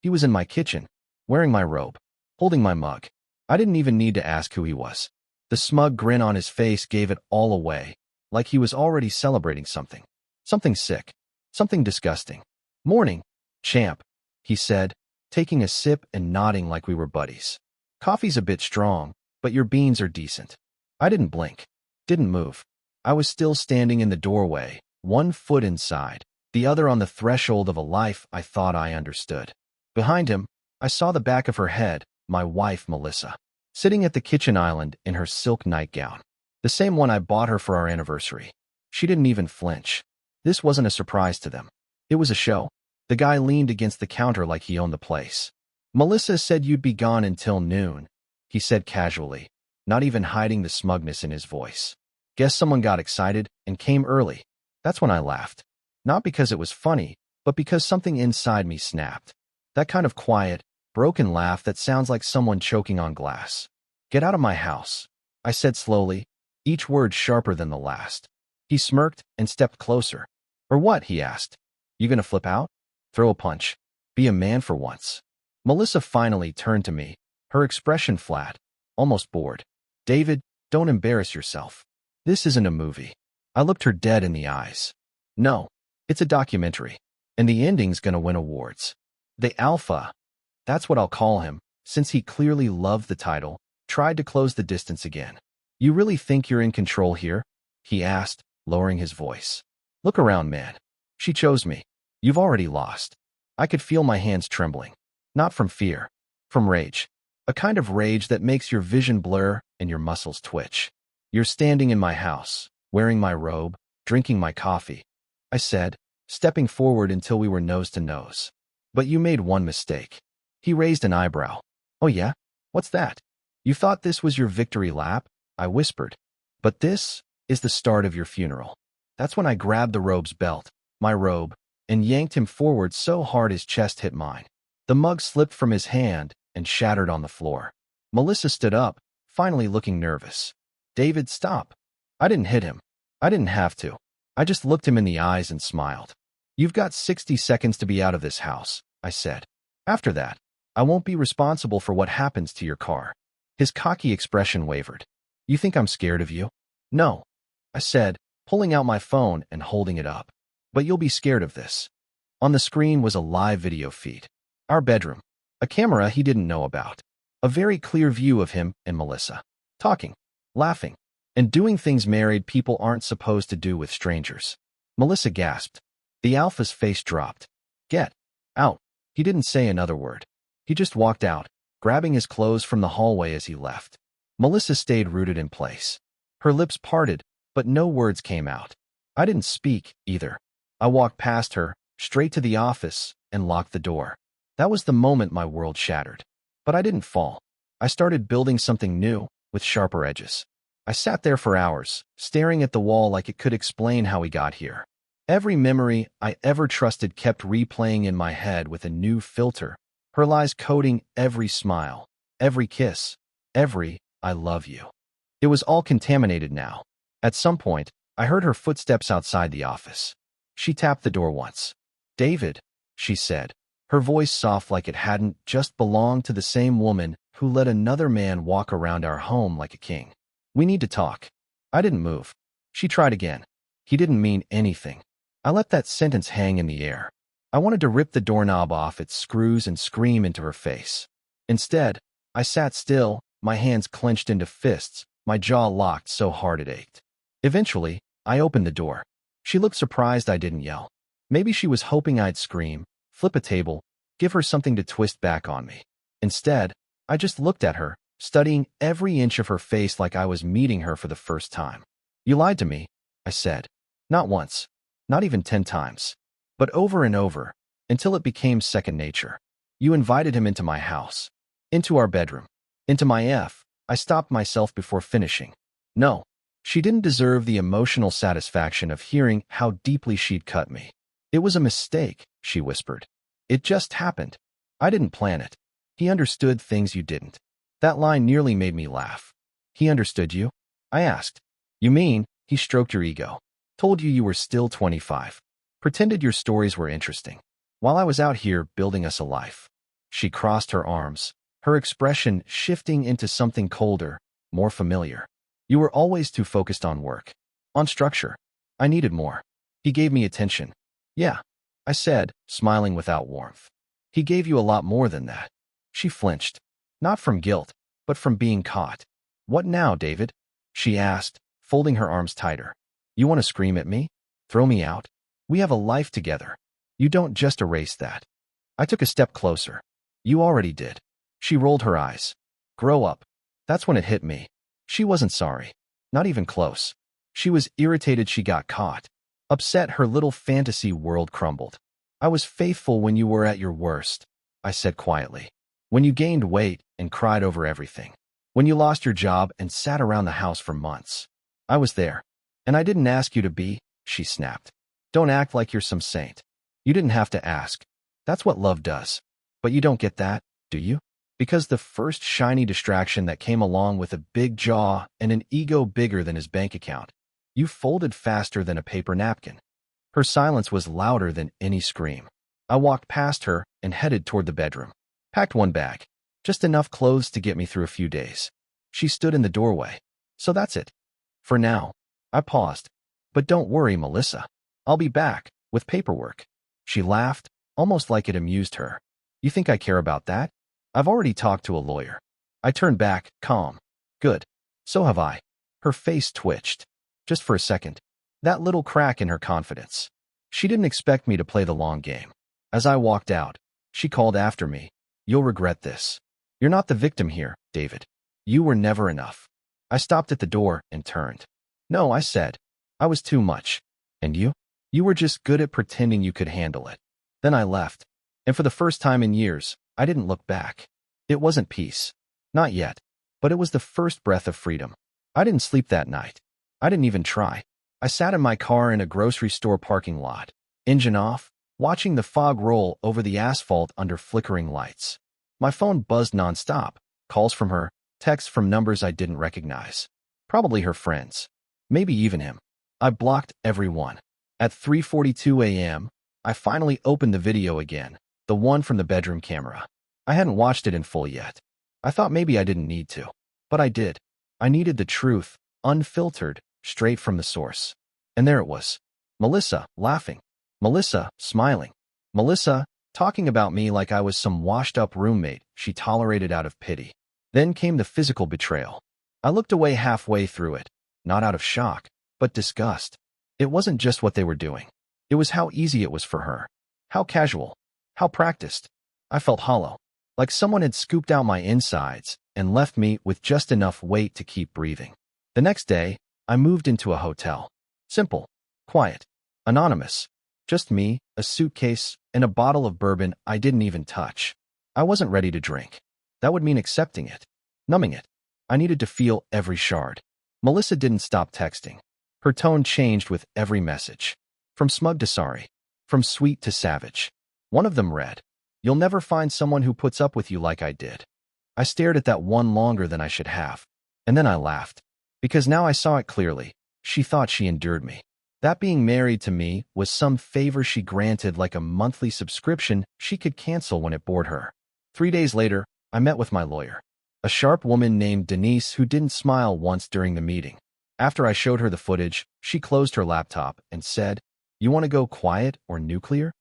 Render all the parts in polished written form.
He was in my kitchen, wearing my robe, holding my mug. I didn't even need to ask who he was. The smug grin on his face gave it all away, like he was already celebrating something. Something sick. Something disgusting. "Morning, champ," he said, taking a sip and nodding like we were buddies. "Coffee's a bit strong, but your beans are decent." I didn't blink. Didn't move. I was still standing in the doorway, one foot inside, the other on the threshold of a life I thought I understood. Behind him, I saw the back of her head, my wife Melissa, sitting at the kitchen island in her silk nightgown. The same one I bought her for our anniversary. She didn't even flinch. This wasn't a surprise to them. It was a show. The guy leaned against the counter like he owned the place. "Melissa said you'd be gone until noon," he said casually, not even hiding the smugness in his voice. Guess someone got excited and came early. That's when I laughed. Not because it was funny, but because something inside me snapped. That kind of quiet, broken laugh that sounds like someone choking on glass. "Get out of my house," I said slowly, each word sharper than the last. He smirked and stepped closer. "Or what?" he asked. "You gonna flip out? Throw a punch? Be a man for once?" Melissa finally turned to me, her expression flat, almost bored. "David, don't embarrass yourself. This isn't a movie." I looked her dead in the eyes. "No, it's a documentary, and the ending's gonna win awards. The Alpha, that's what I'll call him, since he clearly loved the title, tried to close the distance again." "You really think you're in control here?" he asked, lowering his voice. "Look around, man. She chose me. You've already lost." I could feel my hands trembling. Not from fear. From rage. A kind of rage that makes your vision blur and your muscles twitch. "You're standing in my house, wearing my robe, drinking my coffee," I said, stepping forward until we were nose to nose. "But you made one mistake." He raised an eyebrow. "Oh yeah? What's that?" "You thought this was your victory lap?" I whispered. "But this is the start of your funeral." That's when I grabbed the robe's belt, my robe, and yanked him forward so hard his chest hit mine. The mug slipped from his hand and shattered on the floor. Melissa stood up, finally looking nervous. "David, stop." I didn't hit him. I didn't have to. I just looked him in the eyes and smiled. "You've got 60 seconds to be out of this house," I said. "After that, I won't be responsible for what happens to your car." His cocky expression wavered. "You think I'm scared of you?" "No," I said, pulling out my phone and holding it up. "But you'll be scared of this." On the screen was a live video feed. Our bedroom. A camera he didn't know about. A very clear view of him and Melissa. Talking, laughing, and doing things married people aren't supposed to do with strangers. Melissa gasped. The Alpha's face dropped. "Get out." He didn't say another word. He just walked out, grabbing his clothes from the hallway as he left. Melissa stayed rooted in place. Her lips parted, but no words came out. I didn't speak, either. I walked past her, straight to the office, and locked the door. That was the moment my world shattered. But I didn't fall. I started building something new, with sharper edges. I sat there for hours, staring at the wall like it could explain how we got here. Every memory I ever trusted kept replaying in my head with a new filter, her lies coding every smile, every kiss, every "I love you." It was all contaminated now. At some point, I heard her footsteps outside the office. She tapped the door once. "David," she said, her voice soft like it hadn't just belonged to the same woman who let another man walk around our home like a king. "We need to talk." I didn't move. She tried again. He didn't mean anything. I let that sentence hang in the air. I wanted to rip the doorknob off its screws and scream into her face. Instead, I sat still, my hands clenched into fists, my jaw locked so hard it ached. Eventually, I opened the door. She looked surprised I didn't yell. Maybe she was hoping I'd scream, flip a table, give her something to twist back on me. Instead, I just looked at her, studying every inch of her face like I was meeting her for the first time. "You lied to me," I said. Not once, not even 10 times, but over and over, until it became second nature. "You invited him into my house, into our bedroom, into my F." I stopped myself before finishing. No, she didn't deserve the emotional satisfaction of hearing how deeply she'd cut me. "It was a mistake," she whispered. "It just happened. I didn't plan it. He understood things you didn't." That line nearly made me laugh. "He understood you?" I asked. "You mean, he stroked your ego, told you were still 25, pretended your stories were interesting, while I was out here building us a life." She crossed her arms, her expression shifting into something colder, more familiar. You were always too focused on work, on structure. I needed more. He gave me attention. Yeah, I said, smiling without warmth. He gave you a lot more than that. She flinched, not from guilt, but from being caught. What now, David? She asked, folding her arms tighter. You want to scream at me? Throw me out? We have a life together. You don't just erase that. I took a step closer. You already did. She rolled her eyes. Grow up. That's when it hit me. She wasn't sorry. Not even close. She was irritated she got caught. Upset her little fantasy world crumbled. I was faithful when you were at your worst, I said quietly. When you gained weight and cried over everything. When you lost your job and sat around the house for months. I was there. And I didn't ask you to be, she snapped. Don't act like you're some saint. You didn't have to ask. That's what love does. But you don't get that, do you? Because the first shiny distraction that came along with a big jaw and an ego bigger than his bank account, you folded faster than a paper napkin. Her silence was louder than any scream. I walked past her and headed toward the bedroom. Packed one bag. Just enough clothes to get me through a few days. She stood in the doorway. So that's it. For now. I paused. But don't worry, Melissa. I'll be back, with paperwork. She laughed, almost like it amused her. You think I care about that? I've already talked to a lawyer. I turned back, calm. Good. So have I. Her face twitched. Just for a second. That little crack in her confidence. She didn't expect me to play the long game. As I walked out, she called after me. You'll regret this. You're not the victim here, David. You were never enough. I stopped at the door and turned. No, I said. I was too much. And you? You were just good at pretending you could handle it. Then I left. And for the first time in years, I didn't look back. It wasn't peace. Not yet. But it was the first breath of freedom. I didn't sleep that night. I didn't even try. I sat in my car in a grocery store parking lot, engine off, watching the fog roll over the asphalt under flickering lights. My phone buzzed nonstop, calls from her, texts from numbers I didn't recognize. Probably her friends. Maybe even him. I blocked every one. At 3:42 a.m., I finally opened the video again, the one from the bedroom camera. I hadn't watched it in full yet. I thought maybe I didn't need to. But I did. I needed the truth, unfiltered, straight from the source. And there it was. Melissa, laughing. Melissa, smiling. Melissa, talking about me like I was some washed-up roommate she tolerated out of pity. Then came the physical betrayal. I looked away halfway through it, not out of shock, but disgust. It wasn't just what they were doing. It was how easy it was for her. How casual. How practiced. I felt hollow. Like someone had scooped out my insides and left me with just enough weight to keep breathing. The next day, I moved into a hotel. Simple. Quiet. Anonymous. Just me, a suitcase, and a bottle of bourbon I didn't even touch. I wasn't ready to drink. That would mean accepting it. Numbing it. I needed to feel every shard. Melissa didn't stop texting. Her tone changed with every message. From smug to sorry. From sweet to savage. One of them read, "You'll never find someone who puts up with you like I did." I stared at that one longer than I should have. And then I laughed. Because now I saw it clearly. She thought she endured me. That being married to me was some favor she granted, like a monthly subscription she could cancel when it bored her. 3 days later, I met with my lawyer. A sharp woman named Denise who didn't smile once during the meeting. After I showed her the footage, she closed her laptop and said, "You want to go quiet or nuclear?"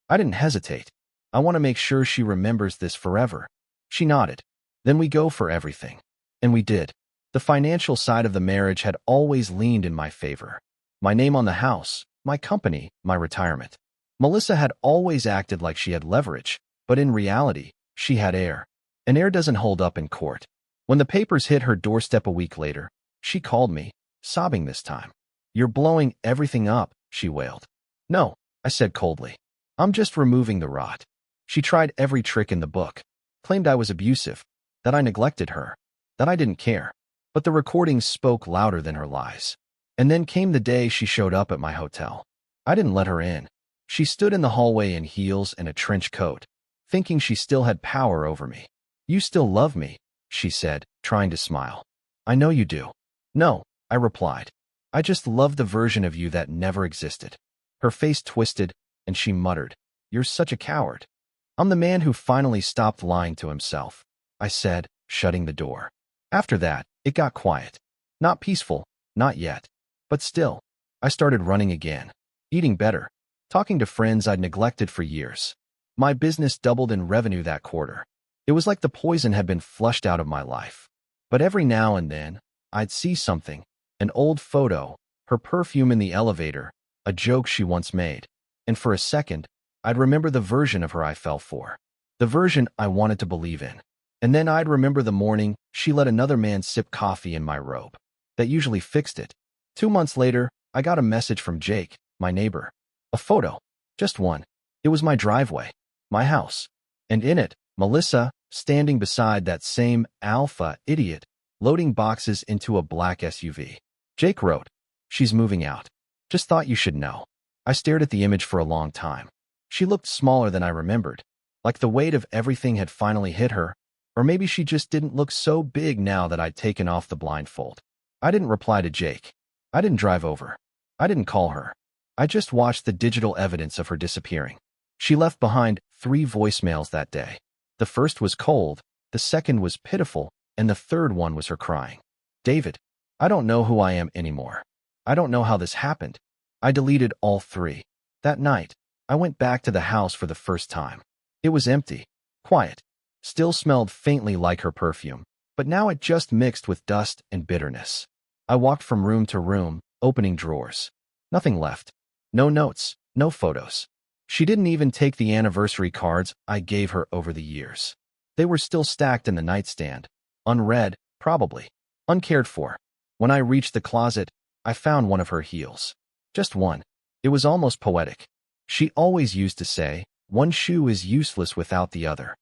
I didn't hesitate. I want to make sure she remembers this forever. She nodded. Then we go for everything. And we did. The financial side of the marriage had always leaned in my favor. My name on the house, my company, my retirement. Melissa had always acted like she had leverage, but in reality, she had air. And air doesn't hold up in court. When the papers hit her doorstep a week later, she called me, sobbing this time. "You're blowing everything up," she wailed. "No," I said coldly. "I'm just removing the rot." She tried every trick in the book, claimed I was abusive, that I neglected her, that I didn't care. But the recordings spoke louder than her lies. And then came the day she showed up at my hotel. I didn't let her in. She stood in the hallway in heels and a trench coat, thinking she still had power over me. "You still love me," she said, trying to smile. "I know you do." "No," I replied. "I just love the version of you that never existed." Her face twisted, and she muttered, "You're such a coward." I'm the man who finally stopped lying to himself, I said, shutting the door. After that, it got quiet. Not peaceful, not yet. But still, I started running again, eating better, talking to friends I'd neglected for years. My business doubled in revenue that quarter. It was like the poison had been flushed out of my life. But every now and then, I'd see something, an old photo, her perfume in the elevator, a joke she once made. And for a second, I'd remember the version of her I fell for, the version I wanted to believe in. And then I'd remember the morning she let another man sip coffee in my robe. That usually fixed it. 2 months later, I got a message from Jake, my neighbor. A photo. Just one. It was my driveway, my house. And in it, Melissa, standing beside that same alpha idiot, loading boxes into a black SUV. Jake wrote, "She's moving out. Just thought you should know." I stared at the image for a long time. She looked smaller than I remembered, like the weight of everything had finally hit her, or maybe she just didn't look so big now that I'd taken off the blindfold. I didn't reply to Jake. I didn't drive over. I didn't call her. I just watched the digital evidence of her disappearing. She left behind 3 voicemails that day. The first was cold, the second was pitiful, and the third one was her crying. "David, I don't know who I am anymore. I don't know how this happened." I deleted all 3. That night, I went back to the house for the first time. It was empty, quiet, still smelled faintly like her perfume, but now it just mixed with dust and bitterness. I walked from room to room, opening drawers. Nothing left. No notes, no photos. She didn't even take the anniversary cards I gave her over the years. They were still stacked in the nightstand, unread, probably, uncared for. When I reached the closet, I found one of her heels. Just one. It was almost poetic. She always used to say, "One shoe is useless without the other."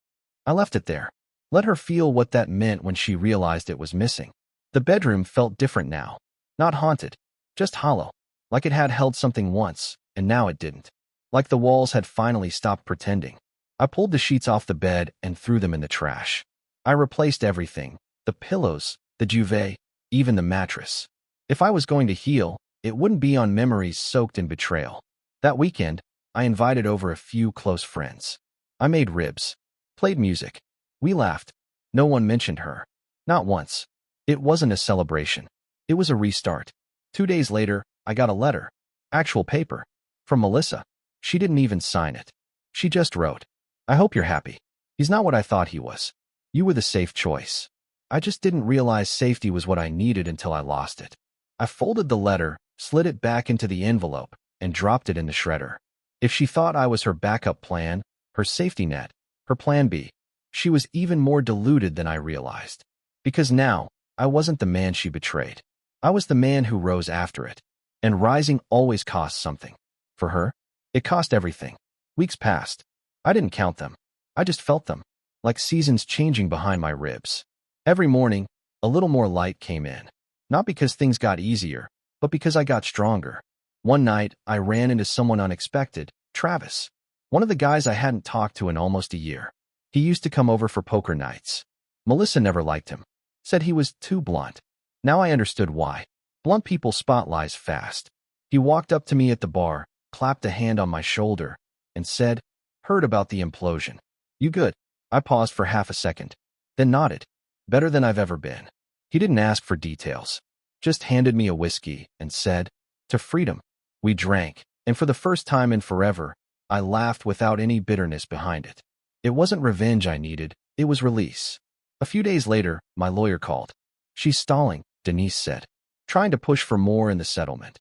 I left it there. Let her feel what that meant when she realized it was missing. The bedroom felt different now. Not haunted, just hollow. Like it had held something once, and now it didn't. Like the walls had finally stopped pretending. I pulled the sheets off the bed and threw them in the trash. I replaced everything. The pillows, the duvet, even the mattress. If I was going to heal, it wouldn't be on memories soaked in betrayal. That weekend, I invited over a few close friends. I made ribs, played music. We laughed. No one mentioned her. Not once. It wasn't a celebration. It was a restart. 2 days later, I got a letter. Actual paper. From Melissa. She didn't even sign it. She just wrote, "I hope you're happy. He's not what I thought he was. You were the safe choice. I just didn't realize safety was what I needed until I lost it." I folded the letter, slid it back into the envelope, and dropped it in the shredder. If she thought I was her backup plan, her safety net, her plan B, she was even more deluded than I realized. Because now, I wasn't the man she betrayed. I was the man who rose after it. And rising always costs something. For her, it cost everything. Weeks passed. I didn't count them. I just felt them, like seasons changing behind my ribs. Every morning, a little more light came in. Not because things got easier, but because I got stronger. One night, I ran into someone unexpected, Travis. One of the guys I hadn't talked to in almost a year. He used to come over for poker nights. Melissa never liked him. Said he was too blunt. Now I understood why. Blunt people spot lies fast. He walked up to me at the bar, clapped a hand on my shoulder, and said, "Heard about the implosion. You good?" I paused for half a second, then nodded. Better than I've ever been. He didn't ask for details. Just handed me a whiskey and said, "To freedom." We drank, and for the first time in forever, I laughed without any bitterness behind it. It wasn't revenge I needed, it was release. A few days later, my lawyer called. "She's stalling," Denise said, "trying to push for more in the settlement."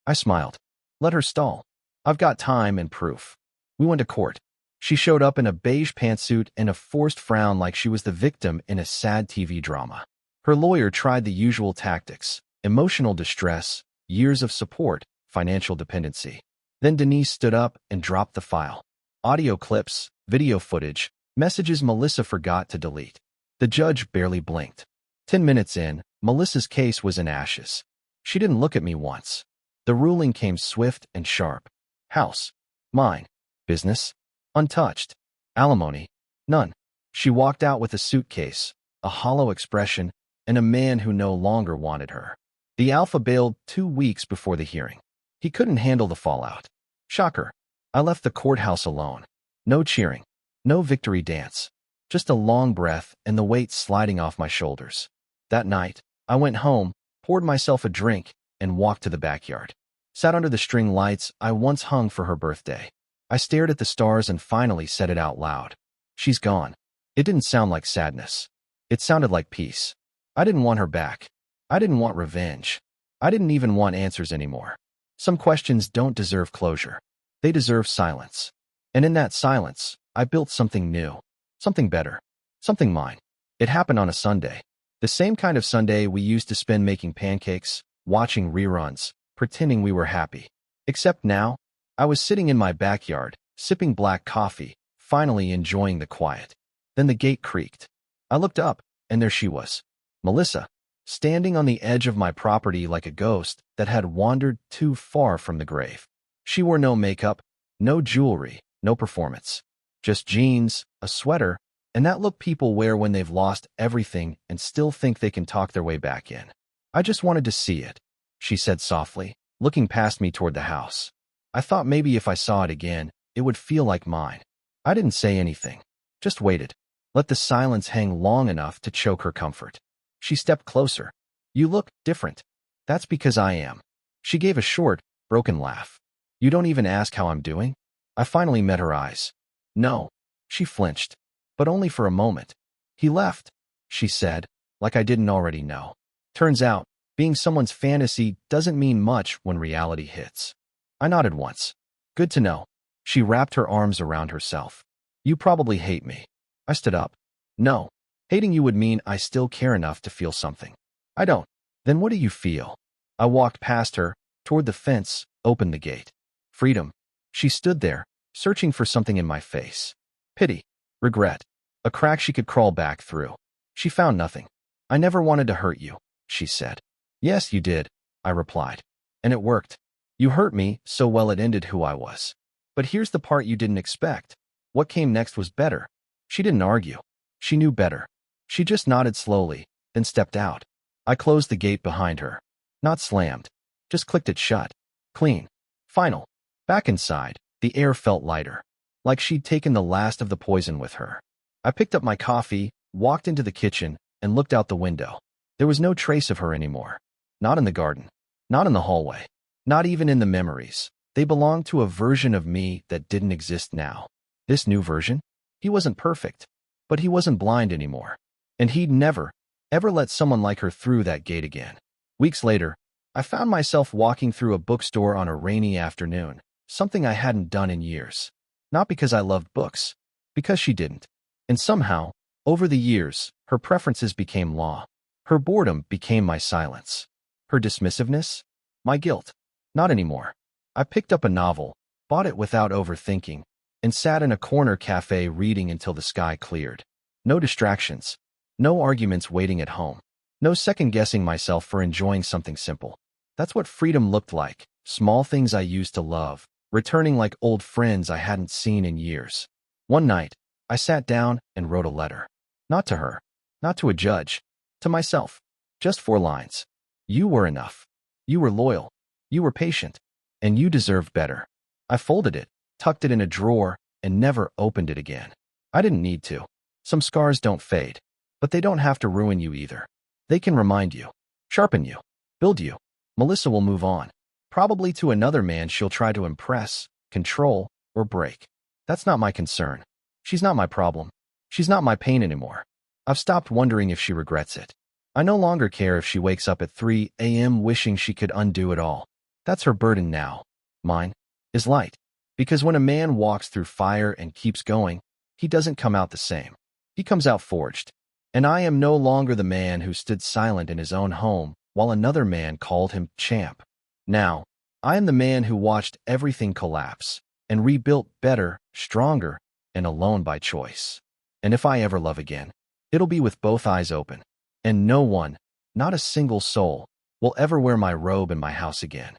I smiled. Let her stall. I've got time and proof. We went to court. She showed up in a beige pantsuit and a forced frown like she was the victim in a sad TV drama. Her lawyer tried the usual tactics: emotional distress, years of support, financial dependency. Then Denise stood up and dropped the file. Audio clips, video footage, messages Melissa forgot to delete. The judge barely blinked. 10 minutes in, Melissa's case was in ashes. She didn't look at me once. The ruling came swift and sharp. House. Mine. Business. Untouched. Alimony. None. She walked out with a suitcase, a hollow expression, and a man who no longer wanted her. The alpha bailed 2 weeks before the hearing. He couldn't handle the fallout. Shocker. I left the courthouse alone. No cheering. No victory dance. Just a long breath and the weight sliding off my shoulders. That night, I went home, poured myself a drink, and walked to the backyard. Sat under the string lights I once hung for her birthday. I stared at the stars and finally said it out loud. She's gone. It didn't sound like sadness. It sounded like peace. I didn't want her back. I didn't want revenge. I didn't even want answers anymore. Some questions don't deserve closure. They deserve silence. And in that silence, I built something new. Something better. Something mine. It happened on a Sunday. The same kind of Sunday we used to spend making pancakes, watching reruns, pretending we were happy. Except now, I was sitting in my backyard, sipping black coffee, finally enjoying the quiet. Then the gate creaked. I looked up, and there she was. Melissa, standing on the edge of my property like a ghost that had wandered too far from the grave. She wore no makeup, no jewelry, no performance. Just jeans, a sweater, and that look people wear when they've lost everything and still think they can talk their way back in. I just wanted to see it, she said softly, looking past me toward the house. I thought maybe if I saw it again, it would feel like mine. I didn't say anything, just waited. Let the silence hang long enough to choke her comfort. She stepped closer. You look different. That's because I am. She gave a short, broken laugh. You don't even ask how I'm doing? I finally met her eyes. No. She flinched. But only for a moment. He left, she said, like I didn't already know. Turns out, being someone's fantasy doesn't mean much when reality hits. I nodded once. Good to know. She wrapped her arms around herself. You probably hate me. I stood up. No. Hating you would mean I still care enough to feel something. I don't. Then what do you feel? I walked past her, toward the fence, opened the gate. Freedom. She stood there, searching for something in my face. Pity. Regret. A crack she could crawl back through. She found nothing. I never wanted to hurt you, she said. Yes, you did, I replied. And it worked. You hurt me so well it ended who I was. But here's the part you didn't expect. What came next was better. She didn't argue. She knew better. She just nodded slowly, then stepped out. I closed the gate behind her. Not slammed. Just clicked it shut. Clean. Final. Back inside, the air felt lighter. Like she'd taken the last of the poison with her. I picked up my coffee, walked into the kitchen, and looked out the window. There was no trace of her anymore. Not in the garden. Not in the hallway. Not even in the memories. They belonged to a version of me that didn't exist now. This new version? He wasn't perfect. But he wasn't blind anymore. And he'd never, ever let someone like her through that gate again. Weeks later, I found myself walking through a bookstore on a rainy afternoon, something I hadn't done in years. Not because I loved books, because she didn't. And somehow, over the years, her preferences became law. Her boredom became my silence. Her dismissiveness? My guilt. Not anymore. I picked up a novel, bought it without overthinking, and sat in a corner cafe reading until the sky cleared. No distractions. No arguments waiting at home. No second-guessing myself for enjoying something simple. That's what freedom looked like. Small things I used to love, returning like old friends I hadn't seen in years. One night, I sat down and wrote a letter. Not to her. Not to a judge. To myself. Just 4 lines. You were enough. You were loyal. You were patient. And you deserved better. I folded it, tucked it in a drawer, and never opened it again. I didn't need to. Some scars don't fade. But they don't have to ruin you either. They can remind you. Sharpen you. Build you. Melissa will move on. Probably to another man she'll try to impress, control, or break. That's not my concern. She's not my problem. She's not my pain anymore. I've stopped wondering if she regrets it. I no longer care if she wakes up at 3 a.m. wishing she could undo it all. That's her burden now. Mine is light. Because when a man walks through fire and keeps going, he doesn't come out the same. He comes out forged. And I am no longer the man who stood silent in his own home while another man called him champ. Now, I am the man who watched everything collapse and rebuilt better, stronger, and alone by choice. And if I ever love again, it'll be with both eyes open. And no one, not a single soul, will ever wear my robe in my house again.